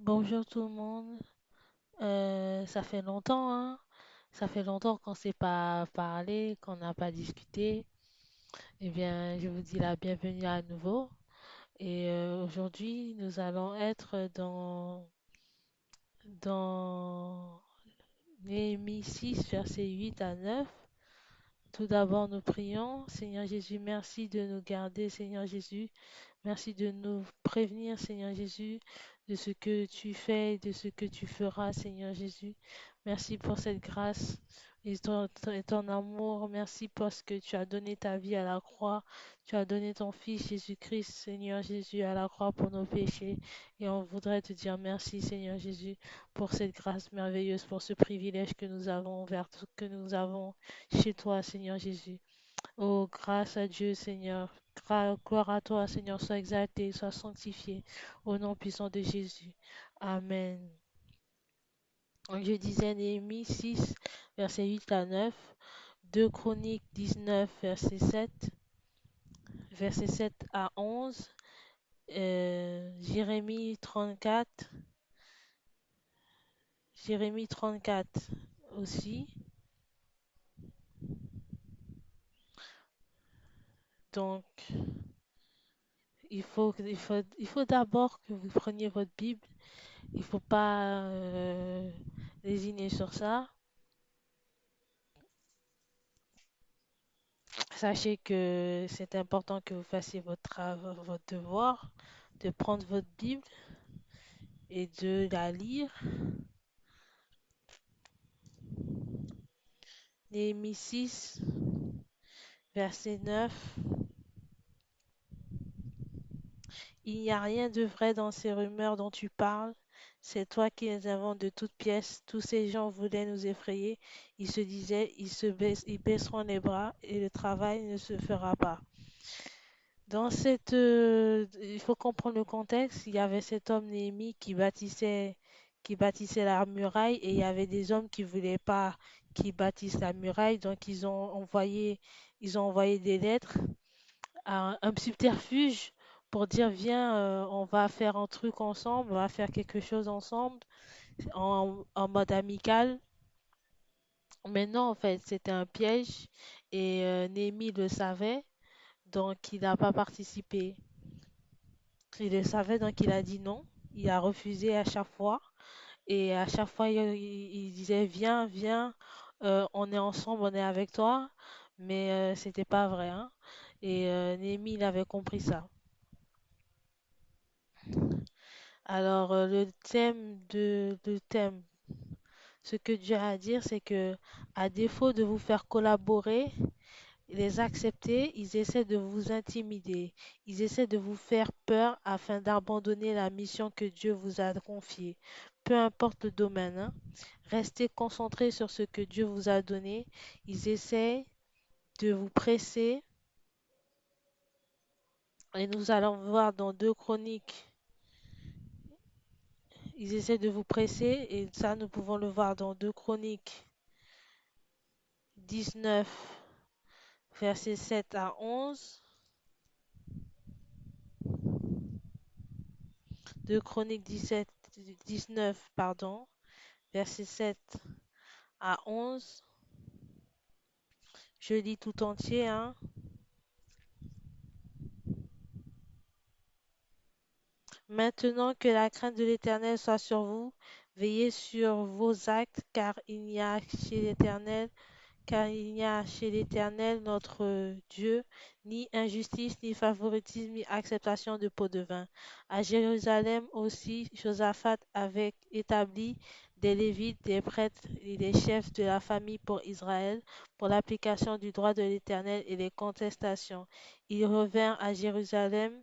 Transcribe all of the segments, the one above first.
Bonjour tout le monde. Ça fait longtemps, hein? Ça fait longtemps qu'on ne s'est pas parlé, qu'on n'a pas discuté. Eh bien, je vous dis la bienvenue à nouveau. Et aujourd'hui, nous allons être dans Néhémie 6, versets 8 à 9. Tout d'abord, nous prions. Seigneur Jésus, merci de nous garder, Seigneur Jésus. Merci de nous prévenir, Seigneur Jésus, de ce que tu fais et de ce que tu feras, Seigneur Jésus. Merci pour cette grâce et ton amour. Merci parce que tu as donné ta vie à la croix. Tu as donné ton Fils Jésus-Christ, Seigneur Jésus, à la croix pour nos péchés. Et on voudrait te dire merci, Seigneur Jésus, pour cette grâce merveilleuse, pour ce privilège que nous avons que nous avons chez toi, Seigneur Jésus. Oh, grâce à Dieu, Seigneur. Gloire à toi, Seigneur. Sois exalté, sois sanctifié. Au nom puissant de Jésus. Amen. Donc, je disais Néhémie 6, verset 8 à 9. 2 Chroniques 19, verset 7 à 11. Jérémie 34. Jérémie 34 aussi. Donc, il faut d'abord que vous preniez votre Bible. Il ne faut pas lésiner sur ça. Sachez que c'est important que vous fassiez votre devoir, de prendre votre Bible et de la lire. Néhémie 6, verset 9. Il n'y a rien de vrai dans ces rumeurs dont tu parles. C'est toi qui les inventes de toutes pièces. Tous ces gens voulaient nous effrayer. Ils se disaient, ils baisseront les bras et le travail ne se fera pas. Il faut comprendre le contexte. Il y avait cet homme Néhémie qui bâtissait la muraille et il y avait des hommes qui voulaient pas qu'il bâtisse la muraille, donc ils ont envoyé des lettres à un subterfuge pour dire viens, on va faire un truc ensemble, on va faire quelque chose ensemble en mode amical. Mais non, en fait, c'était un piège et Néhémie le savait, donc il n'a pas participé. Il le savait, donc il a dit non. Il a refusé à chaque fois. Et à chaque fois, il disait, viens, viens, on est ensemble, on est avec toi. Mais c'était pas vrai, hein. Et Néhémie, il avait compris ça. Alors, le thème, ce que Dieu a à dire, c'est que, à défaut de vous faire collaborer, les accepter, ils essaient de vous intimider. Ils essaient de vous faire peur afin d'abandonner la mission que Dieu vous a confiée. Peu importe le domaine, hein. Restez concentrés sur ce que Dieu vous a donné. Ils essaient de vous presser. Et nous allons voir dans 2 Chroniques, ils essaient de vous presser. Et ça, nous pouvons le voir dans 2 Chroniques 19, versets 7 à 11. 2 Chroniques 19, pardon, versets 7 à 11. Je lis tout entier, hein. Maintenant que la crainte de l'Éternel soit sur vous, veillez sur vos actes, car il n'y a chez l'Éternel notre Dieu ni injustice, ni favoritisme, ni acceptation de pots de vin. À Jérusalem aussi, Josaphat avait établi des Lévites, des prêtres et des chefs de la famille pour Israël, pour l'application du droit de l'Éternel et les contestations. Ils revinrent à Jérusalem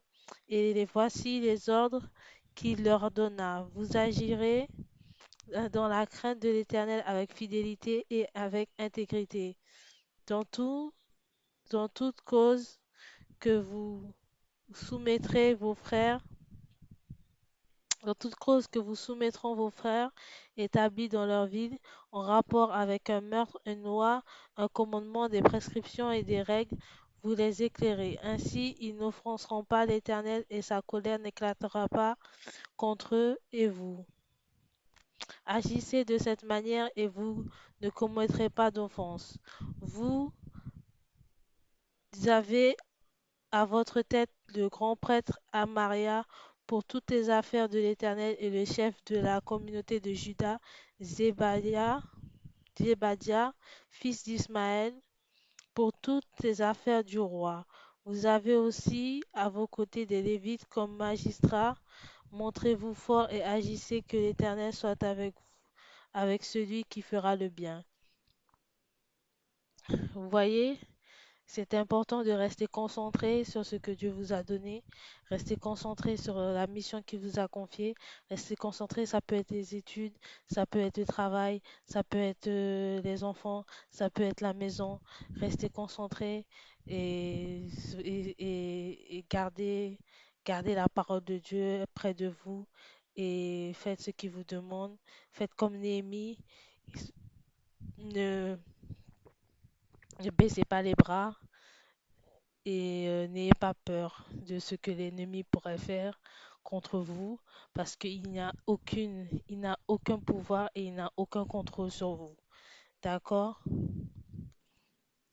et les voici les ordres qu'il leur donna. Vous agirez dans la crainte de l'Éternel avec fidélité et avec intégrité. Dans tout, dans toute cause que vous soumettrez vos frères, dans toute cause que vous soumettront vos frères établis dans leur ville, en rapport avec un meurtre, une loi, un commandement, des prescriptions et des règles, vous les éclairez. Ainsi, ils n'offenseront pas l'Éternel et sa colère n'éclatera pas contre eux et vous. Agissez de cette manière et vous ne commettrez pas d'offense. Vous avez à votre tête le grand prêtre Amaria pour toutes les affaires de l'Éternel et le chef de la communauté de Juda, Zébadia, fils d'Ismaël, pour toutes les affaires du roi. Vous avez aussi à vos côtés des Lévites comme magistrats. Montrez-vous forts et agissez que l'Éternel soit avec vous, avec celui qui fera le bien. Vous voyez? C'est important de rester concentré sur ce que Dieu vous a donné, rester concentré sur la mission qu'il vous a confiée, rester concentré, ça peut être les études, ça peut être le travail, ça peut être les enfants, ça peut être la maison. Restez concentré et gardez la parole de Dieu près de vous et faites ce qu'il vous demande. Faites comme Néhémie, ne, ne baissez pas les bras et n'ayez pas peur de ce que l'ennemi pourrait faire contre vous parce il n'a aucun pouvoir et il n'a aucun contrôle sur vous. D'accord?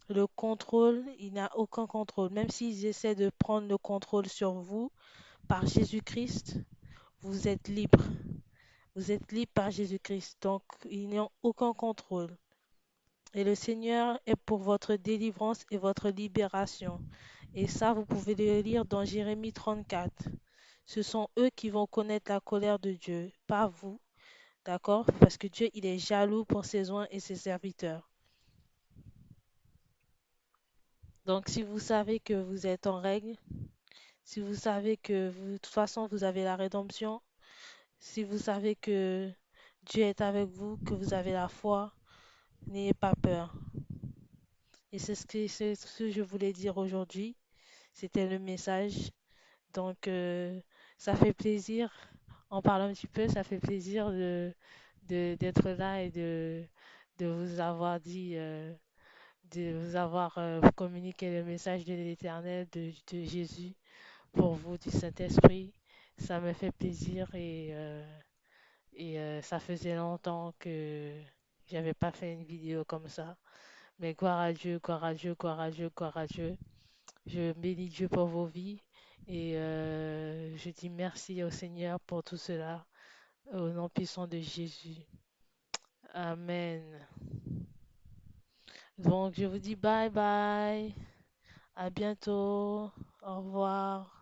Le contrôle, il n'a aucun contrôle. Même s'ils essaient de prendre le contrôle sur vous par Jésus-Christ, vous êtes libre. Vous êtes libre par Jésus-Christ. Donc, il n'y a aucun contrôle. Et le Seigneur est pour votre délivrance et votre libération. Et ça, vous pouvez le lire dans Jérémie 34. Ce sont eux qui vont connaître la colère de Dieu, pas vous. D'accord? Parce que Dieu, il est jaloux pour ses oins et ses serviteurs. Donc, si vous savez que vous êtes en règle, si vous savez que de toute façon, vous avez la rédemption, si vous savez que Dieu est avec vous, que vous avez la foi, n'ayez pas peur. Et c'est ce que je voulais dire aujourd'hui. C'était le message. Donc, ça fait plaisir. En parlant un petit peu, ça fait plaisir d'être là et de vous avoir dit, de vous avoir communiqué le message de l'Éternel, de Jésus pour vous, du Saint-Esprit. Ça me fait plaisir et ça faisait longtemps que j'avais pas fait une vidéo comme ça. Mais gloire à Dieu, gloire à Dieu, gloire à Dieu, gloire à Dieu. Je bénis Dieu pour vos vies et je dis merci au Seigneur pour tout cela, au nom puissant de Jésus. Amen. Donc, je vous dis bye bye, à bientôt, au revoir.